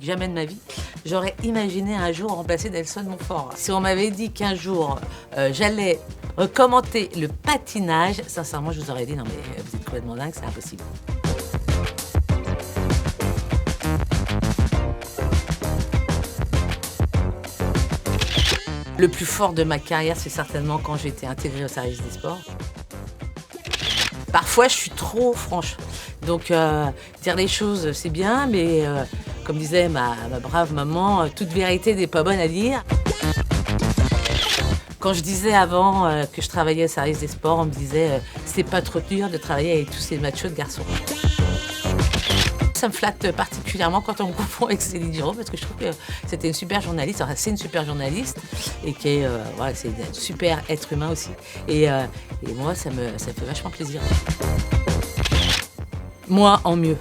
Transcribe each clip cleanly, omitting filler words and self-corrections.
Jamais de ma vie, j'aurais imaginé un jour remplacer Nelson Montfort. Si on m'avait dit qu'un jour j'allais commenter le patinage, sincèrement, je vous aurais dit non mais vous êtes complètement dingue, c'est impossible. Le plus fort de ma carrière, c'est certainement quand j'ai été intégrée au service des sports. Parfois, je suis trop franche. Donc, dire les choses, c'est bien, mais comme disait ma brave maman, toute vérité n'est pas bonne à dire. Quand je disais avant que je travaillais au service des sports, on me disait c'est pas trop dur de travailler avec tous ces machos de garçons. Ça me flatte particulièrement quand on me confond avec Céline Dion, parce que je trouve que c'était une super journaliste, enfin, c'est une super journaliste, et qui est, voilà, c'est un super être humain aussi. Et moi, ça me fait vachement plaisir. Moi, en mieux.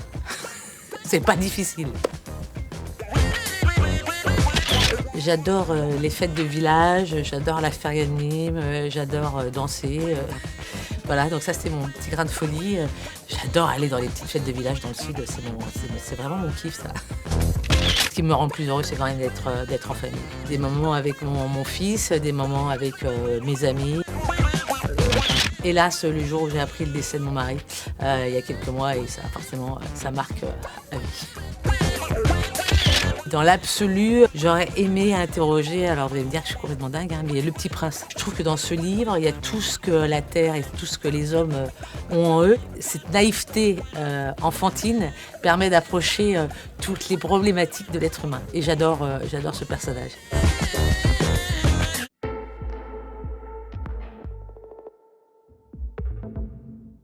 C'est pas difficile. J'adore les fêtes de village, j'adore la faire anime, j'adore danser. Voilà, donc ça c'est mon petit grain de folie. J'adore aller dans les petites fêtes de village dans le sud, c'est vraiment mon kiff ça. Ce qui me rend le plus heureux, c'est quand même d'être en famille. Des moments avec mon fils, des moments avec mes amis. Hélas, le jour où j'ai appris le décès de mon mari, il y a quelques mois, et ça forcément, ça marque la vie. Dans l'absolu, j'aurais aimé interroger, alors vous allez me dire que je suis complètement dingue, hein, mais Le Petit Prince. Je trouve que dans ce livre, il y a tout ce que la Terre et tout ce que les hommes ont en eux. Cette naïveté enfantine permet d'approcher toutes les problématiques de l'être humain. Et j'adore ce personnage.